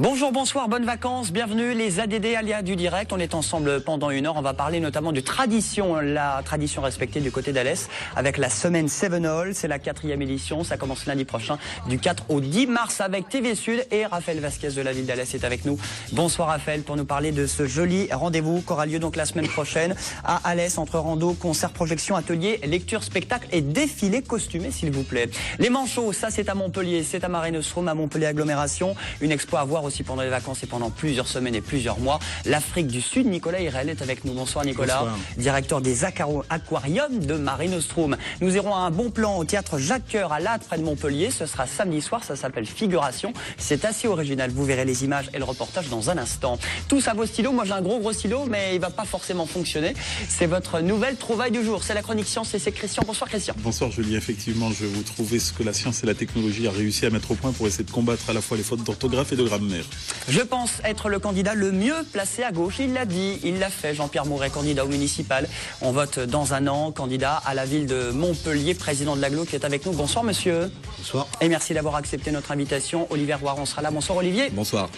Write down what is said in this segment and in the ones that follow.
Bonjour, bonsoir, bonnes vacances, bienvenue les ADD alias du direct. On est ensemble pendant 1 heure, on va parler notamment de tradition, la tradition respectée du côté d'Alès avec la semaine 7 All. C'est la 4e édition, ça commence lundi prochain du 4 au 10 mars avec TV Sud et Raphaël Vasquez de la ville d'Alès est avec nous. Bonsoir Raphaël pour nous parler de ce joli rendez-vous qui aura lieu donc la semaine prochaine à Alès entre rando, concert, projection, atelier, lecture, spectacle et défilé costumé s'il vous plaît. Les manchots, ça c'est à Montpellier, c'est à Marée Nostrum, à Montpellier agglomération. Une expo à voir aussi pendant les vacances et pendant plusieurs semaines et plusieurs mois. L'Afrique du Sud, Nicolas Hirel est avec nous. Bonsoir Nicolas, bonsoir. Directeur des aquariums de Marée Nostrum. Nous irons à un bon plan au théâtre Jacques Coeur à Lade près de Montpellier. Ce sera samedi soir, ça s'appelle Figuration. C'est assez original, vous verrez les images et le reportage dans un instant. Tous à vos stylos, moi j'ai un gros stylo mais il va pas forcément fonctionner. C'est votre nouvelle trouvaille du jour, c'est la chronique science et c'est Christian. Bonsoir Christian. Bonsoir Julie, effectivement je vais vous trouver ce que la science et la technologie a réussi à mettre au point pour essayer de combattre à la fois les fautes d'orthographe et de grammaire. Je pense être le candidat le mieux placé à gauche. Il l'a dit, il l'a fait. Jean-Pierre Mouret, candidat au municipal. On vote dans un an, candidat à la ville de Montpellier, président de l'agglo qui est avec nous. Bonsoir monsieur. Bonsoir. Et merci d'avoir accepté notre invitation. Olivier Roiron sera là. Bonsoir Olivier. Bonsoir.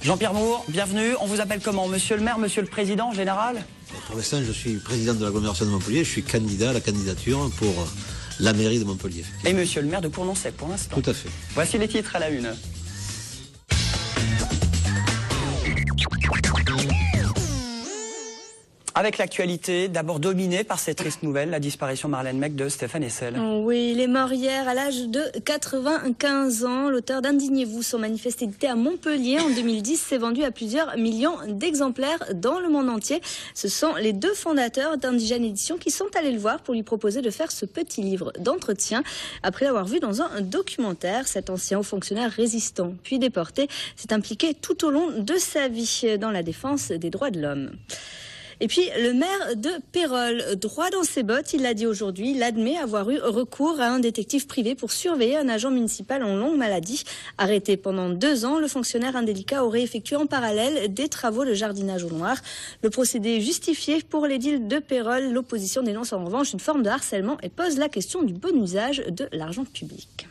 Jean-Pierre Mour, bienvenue. On vous appelle comment? Monsieur le maire, monsieur le président en général? Pour l'instant, je suis président de l'agglomération de Montpellier. Je suis candidat à la candidature pour la mairie de Montpellier. Et monsieur le maire de Cournon-Sec pour l'instant. Tout à fait. Voici les titres à la une. Avec l'actualité, d'abord dominée par cette triste nouvelle, la disparition Marlène Mecque de Stéphane Hessel. Oui, il est mort hier à l'âge de 95 ans. L'auteur d'Indignez-vous, son manifeste édité à Montpellier en 2010, s'est vendu à plusieurs millions d'exemplaires dans le monde entier. Ce sont les deux fondateurs d'Indigène Édition qui sont allés le voir pour lui proposer de faire ce petit livre d'entretien. Après l'avoir vu dans un documentaire, cet ancien haut fonctionnaire résistant puis déporté s'est impliqué tout au long de sa vie dans la défense des droits de l'homme. Et puis, le maire de Pérols, droit dans ses bottes, il l'a dit aujourd'hui, il admet avoir eu recours à un détective privé pour surveiller un agent municipal en longue maladie. Arrêté pendant 2 ans, le fonctionnaire indélicat aurait effectué en parallèle des travaux de jardinage au noir. Le procédé est justifié pour l'édile de Pérols. L'opposition dénonce en revanche une forme de harcèlement et pose la question du bon usage de l'argent public.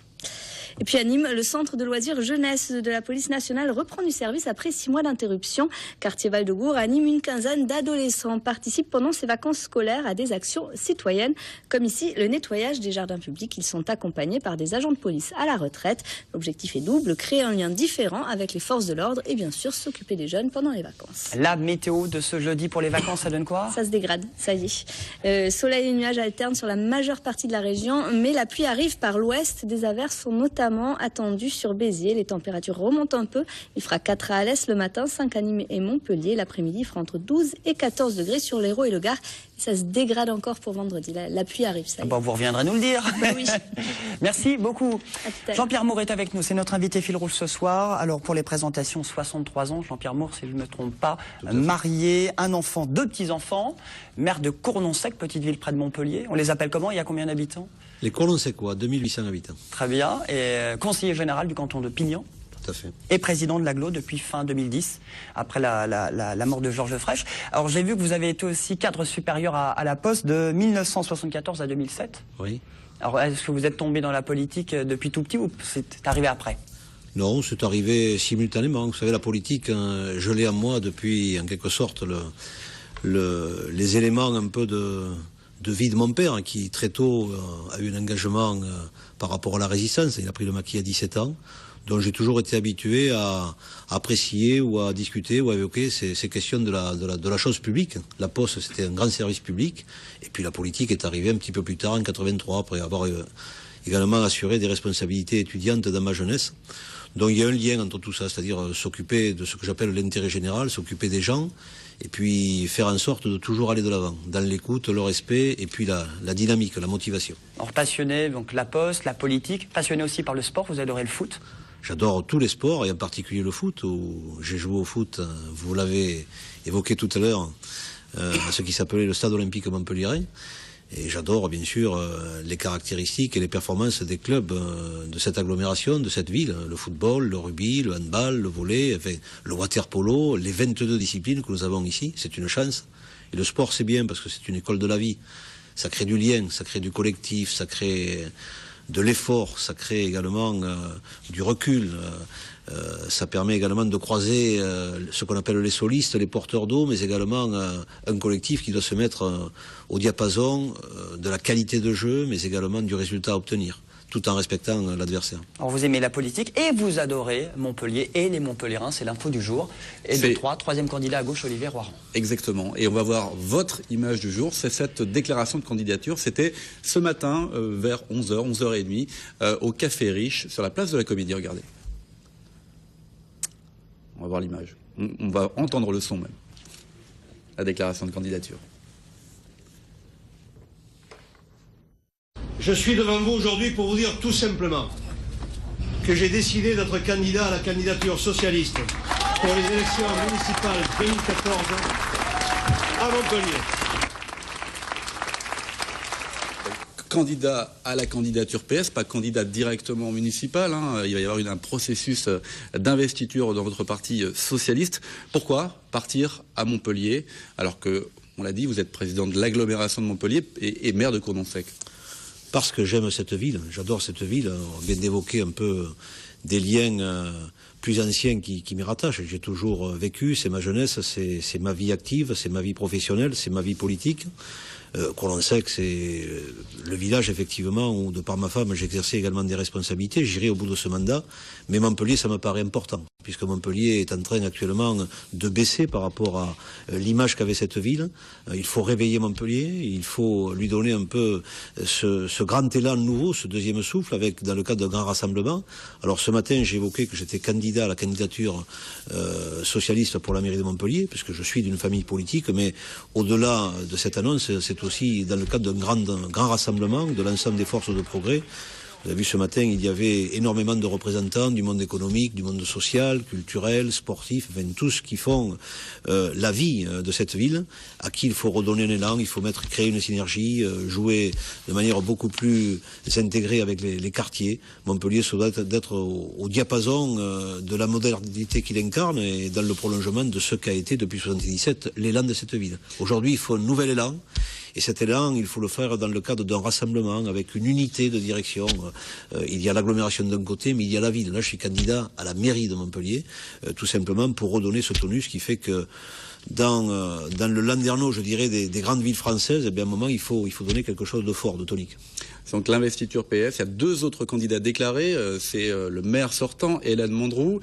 Et puis à Nîmes, le centre de loisirs jeunesse de la police nationale reprend du service après 6 mois d'interruption. Quartier Val-de-Gour, à Nîmes, une quinzaine d'adolescents participent pendant ces vacances scolaires à des actions citoyennes, comme ici le nettoyage des jardins publics. Ils sont accompagnés par des agents de police à la retraite. L'objectif est double, créer un lien différent avec les forces de l'ordre et bien sûr s'occuper des jeunes pendant les vacances. La météo de ce jeudi pour les vacances, ça donne quoi? Ça se dégrade, ça y est. Soleil et nuages alternent sur la majeure partie de la région, mais la pluie arrive par l'ouest. Des averses sont notamment attendu sur Béziers. Les températures remontent un peu. Il fera 4 à Alès le matin, 5 à Nîmes et Montpellier. L'après-midi, il fera entre 12 et 14 degrés sur l'Hérault et le Gard. Ça se dégrade encore pour vendredi. La pluie arrive, ça y est. Bon, vous reviendrez nous le dire. Oui. Merci beaucoup. Jean-Pierre Mour est avec nous. C'est notre invité fil rouge ce soir. Alors, pour les présentations, 63 ans. Jean-Pierre Mour, si je ne me trompe pas, marié, un enfant, 2 petits-enfants, maire de Cournon-Sec, petite ville près de Montpellier. On les appelle comment? Il y a combien d'habitants? Les Cournon-Secois, 2800 habitants. Très bien. Et conseiller général du canton de Pignan. Tout à fait. Et président de l'agglo depuis fin 2010, après la mort de Georges Frêche. Alors j'ai vu que vous avez été aussi cadre supérieur à la Poste de 1974 à 2007. Oui. Alors est-ce que vous êtes tombé dans la politique depuis tout petit ou c'est arrivé après? Non, c'est arrivé simultanément. Vous savez, la politique, je l'ai en moi depuis, en quelque sorte, les éléments un peu de vie de mon père, qui très tôt a eu un engagement par rapport à la résistance. Il a pris le maquis à 17 ans. Donc j'ai toujours été habitué à apprécier ou à discuter ou à évoquer ces questions de la chose publique. La Poste, c'était un grand service public. Et puis la politique est arrivée un petit peu plus tard, en 83, après avoir également assuré des responsabilités étudiantes dans ma jeunesse. Donc il y a un lien entre tout ça, c'est-à-dire s'occuper de ce que j'appelle l'intérêt général, s'occuper des gens, et puis faire en sorte de toujours aller de l'avant, dans l'écoute, le respect, et puis la dynamique, la motivation. Alors passionné, donc la Poste, la politique, passionné aussi par le sport, vous adorez le foot? J'adore tous les sports, et en particulier le foot, où j'ai joué au foot, vous l'avez évoqué tout à l'heure, à ce qui s'appelait le Stade Olympique Montpellier. Et j'adore bien sûr les caractéristiques et les performances des clubs de cette agglomération, de cette ville. Le football, le rugby, le handball, le volley, enfin, le water-polo, les 22 disciplines que nous avons ici. C'est une chance. Et le sport, c'est bien parce que c'est une école de la vie. Ça crée du lien, ça crée du collectif, ça crée de l'effort, ça crée également du recul. Ça permet également de croiser ce qu'on appelle les solistes, les porteurs d'eau, mais également un collectif qui doit se mettre au diapason de la qualité de jeu, mais également du résultat à obtenir, tout en respectant l'adversaire. Alors vous aimez la politique et vous adorez Montpellier et les Montpelliérains, c'est l'info du jour. Et de troisième candidat à gauche, Olivier Roiran. Exactement. Et on va voir votre image du jour, c'est cette déclaration de candidature. C'était ce matin vers 11h, 11h30, au Café Riche, sur la place de la Comédie. Regardez. On va voir l'image. On va entendre le son même. La déclaration de candidature. Je suis devant vous aujourd'hui pour vous dire tout simplement que j'ai décidé d'être candidat à la candidature socialiste pour les élections municipales 2014 à Montpellier. Candidat à la candidature PS, pas candidat directement municipal. Il va y avoir un processus d'investiture dans votre parti socialiste. Pourquoi partir à Montpellier alors que, on l'a dit, vous êtes président de l'agglomération de Montpellier et maire de Cournon-Sec? Parce que j'aime cette ville, j'adore cette ville. On vient d'évoquer un peu des liens plus anciens qui m'y rattachent. J'ai toujours vécu, c'est ma jeunesse, c'est ma vie active, c'est ma vie professionnelle, c'est ma vie politique. Cournon-Sec, c'est le village, effectivement, où, de par ma femme, j'exerçais également des responsabilités. J'irai au bout de ce mandat. Mais Montpellier, ça me paraît important, puisque Montpellier est en train actuellement de baisser par rapport à l'image qu'avait cette ville. Il faut réveiller Montpellier, il faut lui donner un peu ce grand élan nouveau, ce deuxième souffle, avec dans le cadre d'un grand rassemblement. Alors ce matin, j'ai évoqué que j'étais candidat à la candidature socialiste pour la mairie de Montpellier, puisque je suis d'une famille politique, mais au-delà de cette annonce, c'est aussi dans le cadre d'un grand rassemblement de l'ensemble des forces de progrès. Vous avez vu ce matin, il y avait énormément de représentants du monde économique, du monde social, culturel, sportif, enfin tous qui font la vie de cette ville, à qui il faut redonner un élan, il faut créer une synergie, jouer de manière beaucoup plus intégrée avec les quartiers. Montpellier se doit d'être au diapason de la modernité qu'il incarne et dans le prolongement de ce qu'a été depuis 1977 l'élan de cette ville. Aujourd'hui, il faut un nouvel élan. Et cet élan, il faut le faire dans le cadre d'un rassemblement, avec une unité de direction. Il y a l'agglomération d'un côté, mais il y a la ville. Là, je suis candidat à la mairie de Montpellier, tout simplement pour redonner ce tonus qui fait que dans le landerneau, je dirais, des grandes villes françaises, eh bien, à un moment, il faut donner quelque chose de fort, de tonique. Donc l'investiture PS, il y a deux autres candidats déclarés, c'est le maire sortant, Hélène Mondroux,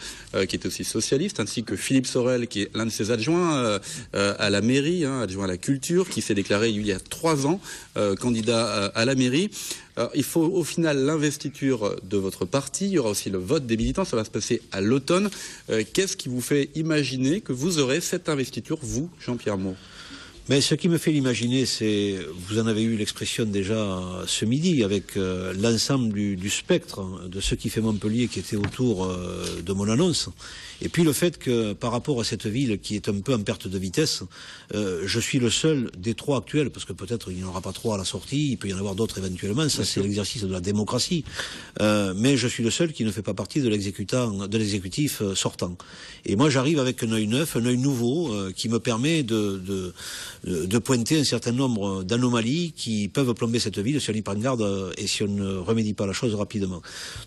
qui est aussi socialiste, ainsi que Philippe Sorel, qui est l'un de ses adjoints à la mairie, adjoint à la culture, qui s'est déclaré il y a 3 ans candidat à la mairie. Alors, il faut au final l'investiture de votre parti, il y aura aussi le vote des militants, ça va se passer à l'automne. Qu'est-ce qui vous fait imaginer que vous aurez cette investiture, vous, Jean-Pierre Mot? Mais ce qui me fait l'imaginer, c'est, vous en avez eu l'expression déjà ce midi, avec l'ensemble du spectre de ce qui fait Montpellier qui était autour de mon annonce. Et puis le fait que par rapport à cette ville qui est un peu en perte de vitesse, je suis le seul des 3 actuels, parce que peut-être il n'y en aura pas 3 à la sortie, il peut y en avoir d'autres éventuellement, ça c'est l'exercice de la démocratie. Mais je suis le seul qui ne fait pas partie de l'exécutif sortant. Et moi j'arrive avec un œil neuf, un œil nouveau, qui me permet de pointer un certain nombre d'anomalies qui peuvent plomber cette ville si on y prend garde et si on ne remédie pas la chose rapidement.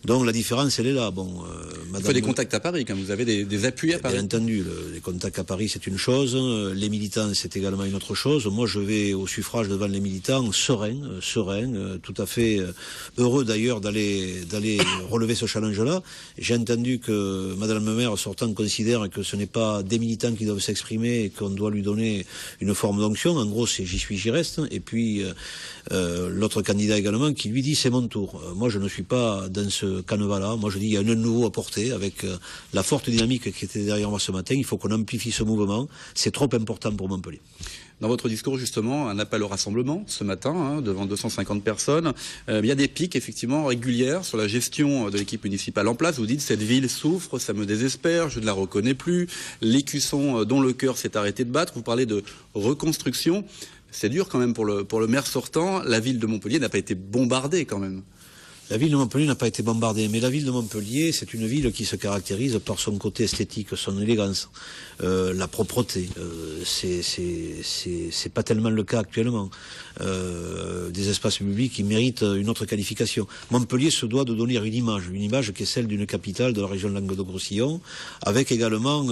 Donc la différence, elle est là. Bon, il faut des contacts à Paris, quand vous avez des appuis à Paris. Bien entendu, les contacts à Paris, c'est une chose. Les militants, c'est également une autre chose. Moi, je vais au suffrage devant les militants, serein, tout à fait heureux d'ailleurs d'aller relever ce challenge-là. J'ai entendu que Madame le maire sortant considère que ce n'est pas des militants qui doivent s'exprimer et qu'on doit lui donner une forme d'onction. En gros, c'est j'y suis, j'y reste. Et puis l'autre candidat également qui lui dit c'est mon tour. Moi, je ne suis pas dans ce canevas-là. Moi, je dis il y a un nouveau à porter avec la forte dynamique qui était derrière moi ce matin. Il faut qu'on amplifie ce mouvement. C'est trop important pour Montpellier. Dans votre discours, justement, un appel au rassemblement ce matin, devant 250 personnes. Il y a des pics, effectivement, régulières sur la gestion de l'équipe municipale en place. Vous dites, cette ville souffre, ça me désespère, je ne la reconnais plus. L'écusson dont le cœur s'est arrêté de battre. Vous parlez de reconstruction. C'est dur quand même pour le maire sortant. La ville de Montpellier n'a pas été bombardée quand même. La ville de Montpellier n'a pas été bombardée, mais la ville de Montpellier, c'est une ville qui se caractérise par son côté esthétique, son élégance, la propreté. c'est pas tellement le cas actuellement. Des espaces publics qui méritent une autre qualification. Montpellier se doit de donner une image qui est celle d'une capitale de la région de Languedoc-Roussillon, avec également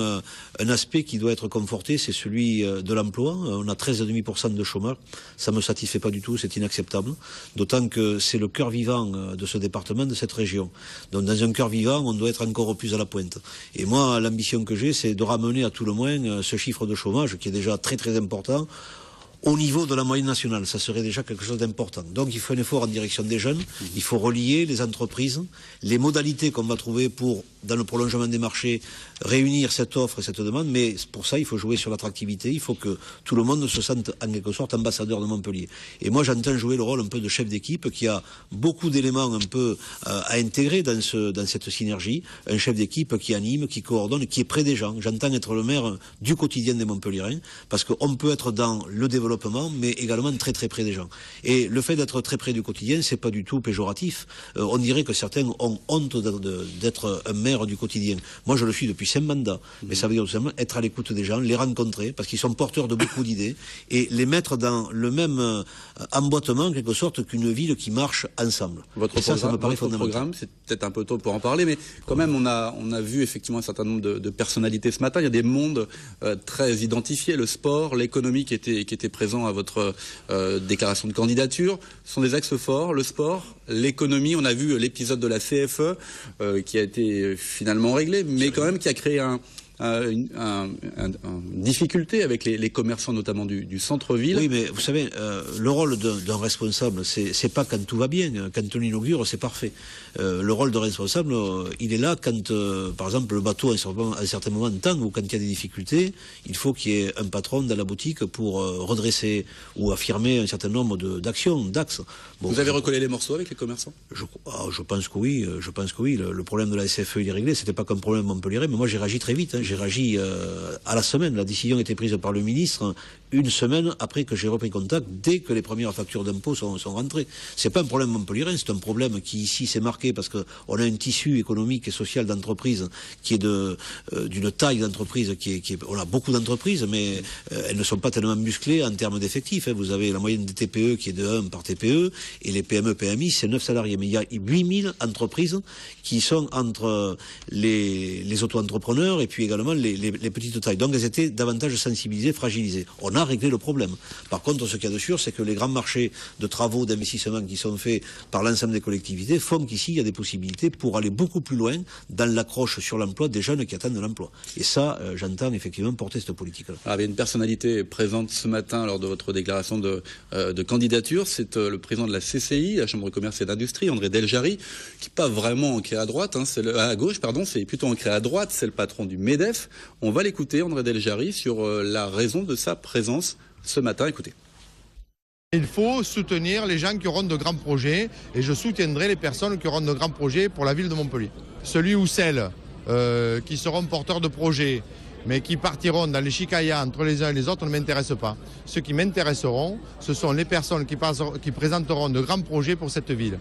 un aspect qui doit être conforté, c'est celui de l'emploi. On a 13,5% de chômage, ça me satisfait pas du tout, c'est inacceptable. D'autant que c'est le cœur vivant de ce département, de cette région. Donc dans un cœur vivant, on doit être encore plus à la pointe. Et moi, l'ambition que j'ai, c'est de ramener à tout le moins ce chiffre de chômage qui est déjà très très important au niveau de la moyenne nationale. Ça serait déjà quelque chose d'important. Donc il faut un effort en direction des jeunes, il faut relier les entreprises, les modalités qu'on va trouver pour, dans le prolongement des marchés, réunir cette offre et cette demande, mais pour ça il faut jouer sur l'attractivité, il faut que tout le monde se sente en quelque sorte ambassadeur de Montpellier. Et moi j'entends jouer le rôle un peu de chef d'équipe qui a beaucoup d'éléments un peu à intégrer dans cette synergie, un chef d'équipe qui anime, qui coordonne, qui est près des gens. J'entends être le maire du quotidien des Montpelliérains, parce qu'on peut être dans le développement, mais également très très près des gens. Et le fait d'être très près du quotidien, c'est pas du tout péjoratif. On dirait que certains ont honte d'être un maire du quotidien. Moi, je le suis depuis 5 mandats. Mais ça veut dire tout simplement être à l'écoute des gens, les rencontrer, parce qu'ils sont porteurs de beaucoup d'idées, et les mettre dans le même emboîtement, en quelque sorte, qu'une ville qui marche ensemble. Votre programme, c'est peut-être un peu tôt pour en parler, mais quand même, on a vu effectivement un certain nombre de personnalités ce matin. Il y a des mondes très identifiés, le sport, l'économie qui était présent à votre déclaration de candidature. Ce sont des axes forts, le sport, l'économie. On a vu l'épisode de la CFE qui a été finalement réglé, mais quand même qui a créé une difficulté avec les commerçants, notamment du centre-ville. Oui, mais vous savez, le rôle d'un responsable, c'est pas quand tout va bien. Quand on inaugure, c'est parfait. Le rôle de responsable, il est là quand, par exemple, le bateau, à un certain moment tangue ou quand il y a des difficultés, il faut qu'il y ait un patron dans la boutique pour redresser ou affirmer un certain nombre d'actions, d'axes. Bon, vous avez recollé les morceaux avec les commerçants ? Je pense que oui. Je pense que oui. Le problème de la SFE, il est réglé. C'était pas comme problème Montpellier, mais moi j'ai réagi très vite. J'ai réagi à la semaine. La décision a été prise par le ministre une semaine après que j'ai repris contact, dès que les premières factures d'impôts sont rentrées. C'est pas un problème montpelliérain, c'est un problème qui ici s'est marqué parce que on a un tissu économique et social d'entreprise qui est d'une taille d'entreprise on a beaucoup d'entreprises, mais elles ne sont pas tellement musclées en termes d'effectifs. Vous avez la moyenne des TPE qui est de 1 par TPE, et les PME, PMI, c'est 9 salariés. Mais il y a 8000 entreprises qui sont entre les auto-entrepreneurs et puis également les petites tailles. Donc elles étaient davantage sensibilisées, fragilisées. On a réglé le problème. Par contre, ce qu'il y a de sûr, c'est que les grands marchés de travaux, d'investissement qui sont faits par l'ensemble des collectivités font qu'ici, il y a des possibilités pour aller beaucoup plus loin dans l'accroche sur l'emploi des jeunes qui attendent de l'emploi. Et ça, j'entends effectivement porter cette politique-là. Il y avait une personnalité présente ce matin lors de votre déclaration de candidature. C'est le président de la CCI, la Chambre de commerce et d'industrie, André Deljari, qui n'est pas vraiment ancré à droite, à gauche, c'est plutôt ancré à droite. C'est le patron du MEDEF. On va l'écouter, André Deljari, sur la raison de sa présence ce matin. Écoutez. Il faut soutenir les gens qui auront de grands projets, et je soutiendrai les personnes qui auront de grands projets pour la ville de Montpellier. Celui ou celles qui seront porteurs de projets, mais qui partiront dans les chicayas entre les uns et les autres, ne m'intéressent pas. Ceux qui m'intéresseront, ce sont les personnes qui présenteront de grands projets pour cette ville.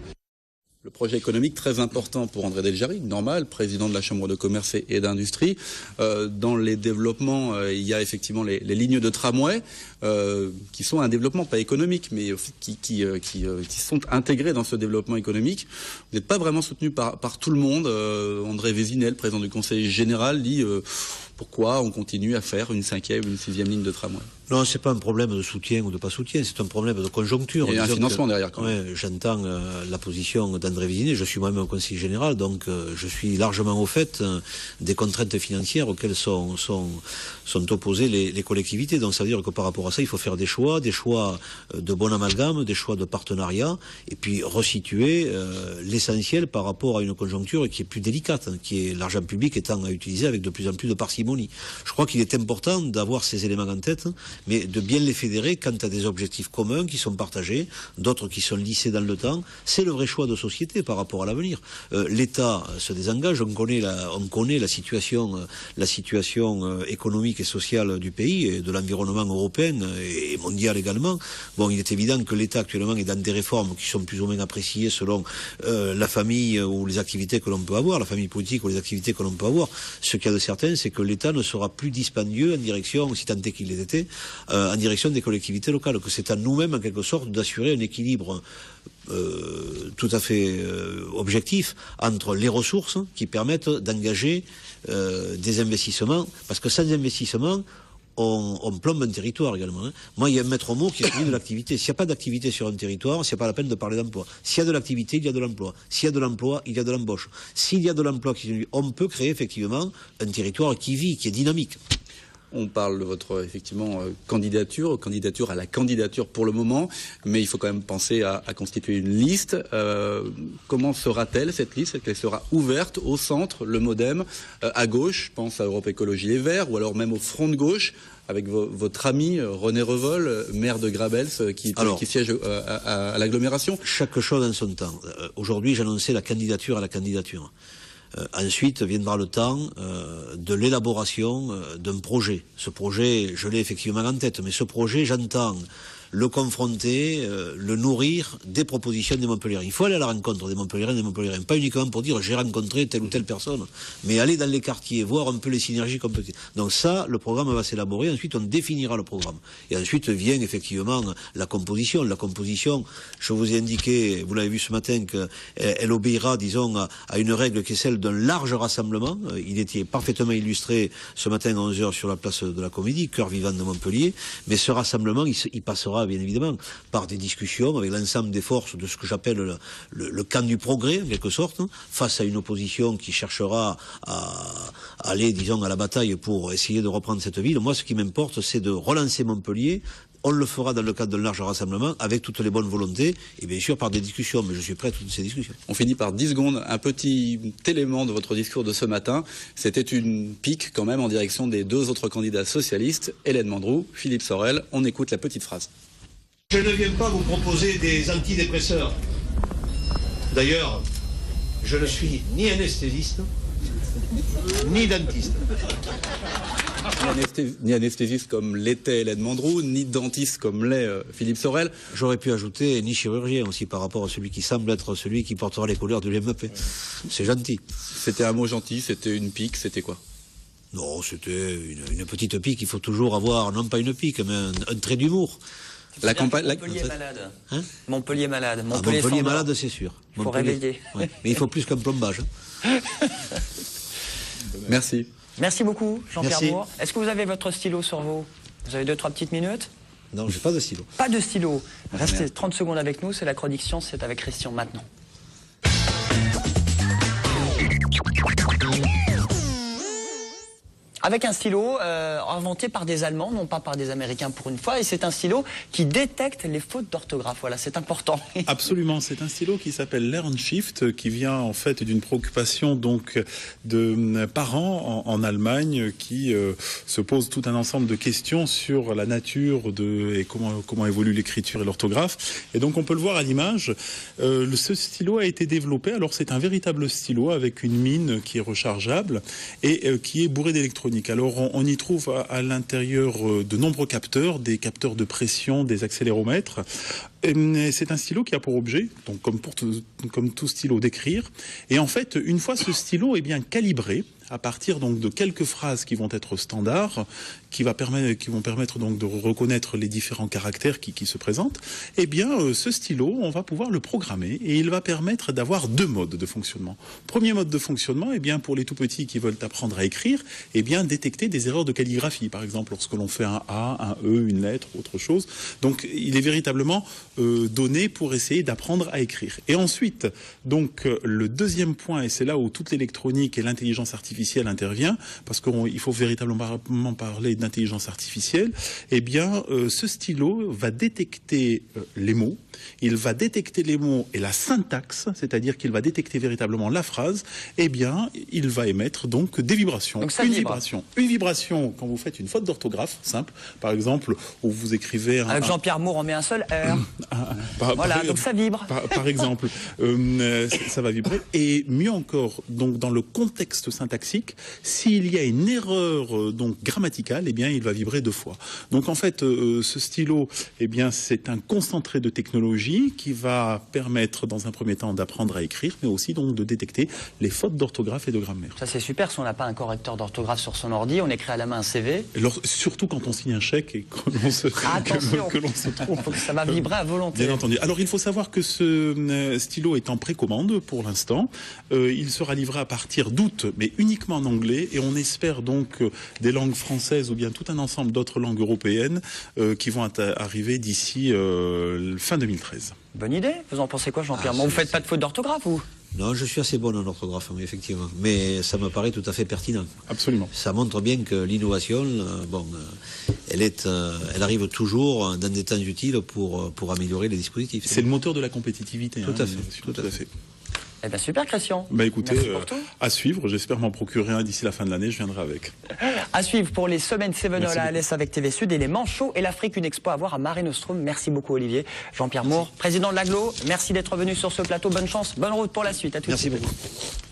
Le projet économique très important pour André Deljari, normal, président de la Chambre de commerce et d'industrie. Dans les développements, il y a effectivement les lignes de tramway qui sont un développement pas économique, mais qui sont intégrés dans ce développement économique. Vous n'êtes pas vraiment soutenu par tout le monde. André Vézinel, président du Conseil général, dit pourquoi on continue à faire une 5e ou une 6e ligne de tramway. Non, c'est pas un problème de soutien ou de pas soutien, c'est un problème de conjoncture. Il y a un financement derrière quand même. Ouais, j'entends la position d'André Vézinel, je suis moi-même au Conseil général, donc je suis largement au fait des contraintes financières auxquelles sont opposées les collectivités. Donc ça veut dire que par rapport à ça, il faut faire des choix de bon amalgame, des choix de partenariat, et puis resituer l'essentiel par rapport à une conjoncture qui est plus délicate, qui est l'argent public étant à utiliser avec de plus en plus de parcimonie. Je crois qu'il est important d'avoir ces éléments en tête, mais de bien les fédérer quant à des objectifs communs qui sont partagés, d'autres qui sont lissés dans le temps. C'est le vrai choix de société par rapport à l'avenir. L'État se désengage, on connaît la situation économique et sociale du pays et de l'environnement européen et mondial également. Bon, il est évident que l'État actuellement est dans des réformes qui sont plus ou moins appréciées selon la famille ou les activités que l'on peut avoir, la famille politique ou les activités que l'on peut avoir. Ce qu'il y a de certain, c'est que l'État l'État ne sera plus dispendieux en direction, si tant est qu'il les était, en direction des collectivités locales, que c'est à nous-mêmes, en quelque sorte, d'assurer un équilibre tout à fait objectif entre les ressources qui permettent d'engager des investissements, parce que sans investissement, on plombe un territoire également. Moi, il y a un maître mot qui est celui de l'activité. S'il n'y a pas d'activité sur un territoire, c'est pas la peine de parler d'emploi. S'il y a de l'activité, il y a de l'emploi. S'il y a de l'emploi, il y a de l'embauche. S'il y a de l'emploi, on peut créer effectivement un territoire qui vit, qui est dynamique. On parle de votre, effectivement, candidature à la candidature pour le moment, mais il faut quand même penser à constituer une liste. Comment sera-t-elle, cette liste? Est-ce qu'elle sera ouverte au centre, le MoDem, à gauche, je pense à Europe Écologie Les Verts, ou alors même au front de gauche, avec votre ami René Revol, maire de Grabels, qui siège à l'agglomération? Chaque chose en son temps. Aujourd'hui, j'annonçais la candidature à la candidature. Ensuite viendra le temps de l'élaboration d'un projet. Ce projet, je l'ai effectivement en tête, mais ce projet, j'entends le confronter, le nourrir des propositions des Montpelliérains. Il faut aller à la rencontre des Montpelliérains et des Montpelliérains, pas uniquement pour dire j'ai rencontré telle ou telle personne, mais aller dans les quartiers, voir un peu les synergies qu'on peut. Donc ça, le programme va s'élaborer, ensuite on définira le programme. Et ensuite vient effectivement la composition. La composition, je vous ai indiqué, vous l'avez vu ce matin, qu'elle obéira, disons, à une règle qui est celle d'un large rassemblement. Il était parfaitement illustré ce matin à 11h sur la place de la Comédie, cœur vivant de Montpellier, mais ce rassemblement, il passera bien évidemment par des discussions avec l'ensemble des forces de ce que j'appelle le camp du progrès, en quelque sorte, face à une opposition qui cherchera à aller, disons, à la bataille pour essayer de reprendre cette ville. Moi, ce qui m'importe, c'est de relancer Montpellier. On le fera dans le cadre d'un large rassemblement, avec toutes les bonnes volontés, et bien sûr par des discussions, mais je suis prêt à toutes ces discussions. On finit par 10 secondes, un petit élément de votre discours de ce matin. C'était une pique quand même en direction des deux autres candidats socialistes, Hélène Mandroux, Philippe Sorel. On écoute la petite phrase. Je ne viens pas vous proposer des antidépresseurs. D'ailleurs, je ne suis ni anesthésiste, ni dentiste. Ni anesthésiste comme l'était Hélène Mandroux, ni dentiste comme l'est Philippe Sorel. J'aurais pu ajouter ni chirurgien aussi par rapport à celui qui semble être celui qui portera les couleurs de l'UMP. C'est gentil. C'était un mot gentil, c'était une pique, c'était quoi? Non, c'était une petite pique. Il faut toujours avoir, non pas une pique, mais un trait d'humour. La campagne, Montpellier malade. Hein? Montpellier malade. Montpellier malade, c'est sûr. Il faut réveiller. Ouais. Mais il faut plus qu'un plombage. Merci. Merci beaucoup, Jean-Pierre Moore. Est-ce que vous avez votre stylo sur vous? Vous avez 2-3 petites minutes? Non, j'ai pas de stylo. Pas de stylo. Restez 30 secondes avec nous, c'est la chronique science, c'est avec Christian maintenant. Avec un stylo inventé par des Allemands, non pas par des Américains pour une fois, et c'est un stylo qui détecte les fautes d'orthographe. Voilà, c'est important. Absolument, c'est un stylo qui s'appelle LearnShift, qui vient en fait d'une préoccupation donc de parents en Allemagne qui se posent tout un ensemble de questions sur la nature et comment évolue l'écriture et l'orthographe. Et donc on peut le voir à l'image. Ce stylo a été développé. Alors c'est un véritable stylo avec une mine qui est rechargeable et qui est bourré d'électronique. Alors on y trouve à l'intérieur de nombreux capteurs, des capteurs de pression, des accéléromètres. C'est un stylo qui a pour objet, donc comme tout stylo, d'écrire. Et en fait, une fois ce stylo est bien calibré, à partir donc de quelques phrases qui vont être standards, qui vont permettre donc de reconnaître les différents caractères qui se présentent, eh bien ce stylo, on va pouvoir le programmer et il va permettre d'avoir deux modes de fonctionnement. Premier mode de fonctionnement, eh bien pour les tout petits qui veulent apprendre à écrire, eh bien détecter des erreurs de calligraphie, par exemple lorsque l'on fait un A, un E, une lettre, autre chose. Donc il est véritablement donné pour essayer d'apprendre à écrire. Et ensuite, donc le deuxième point, et c'est là où toute l'électronique et l'intelligence artificielle intervient, parce qu'il faut véritablement parler d'intelligence artificielle, eh bien, ce stylo va détecter les mots, il va détecter les mots et la syntaxe, c'est-à-dire qu'il va détecter véritablement la phrase, eh bien, il va émettre donc des vibrations. Donc Une vibration quand vous faites une faute d'orthographe, simple, par exemple, où vous écrivez... Avec Jean-Pierre Moore, on met un seul R. Voilà, donc ça vibre. Par exemple, ça va vibrer. Et mieux encore, donc dans le contexte syntaxique, s'il y a une erreur donc grammaticale, eh bien il va vibrer deux fois. Donc en fait, ce stylo, eh bien c'est un concentré de technologie technologie qui va permettre dans un premier temps d'apprendre à écrire, mais aussi donc de détecter les fautes d'orthographe et de grammaire. Ça c'est super, si on n'a pas un correcteur d'orthographe sur son ordi, on écrit à la main un CV. Surtout quand on signe un chèque et que l'on se, que l'on se trompe. Ça va vibrer à volonté. Bien entendu. Alors il faut savoir que ce stylo est en précommande pour l'instant. Il sera livré à partir d'août, mais uniquement en anglais, et on espère donc des langues françaises ou bien tout un ensemble d'autres langues européennes qui vont arriver d'ici fin 2013. Bonne idée. Vous en pensez quoi, Jean-Pierre? Vous faites pas de faute d'orthographe, vous? Non, je suis assez bon en orthographe, oui, effectivement. Mais ça me paraît tout à fait pertinent. Absolument. Ça montre bien que l'innovation, elle arrive toujours dans des temps utiles pour améliorer les dispositifs. C'est le moteur de la compétitivité. Tout à fait. Tout à fait. Eh bien super, Christian. Écoutez, à suivre, j'espère m'en procurer un d'ici la fin de l'année, je viendrai avec. À suivre pour les semaines Sevenol à Alès avec TV Sud et les Manchots et l'Afrique, une expo à voir à Mare Nostrum. Merci beaucoup Olivier. Jean-Pierre Moore, président de l'Aglo, merci d'être venu sur ce plateau. Bonne chance, bonne route pour la suite. À tout de suite. Merci beaucoup.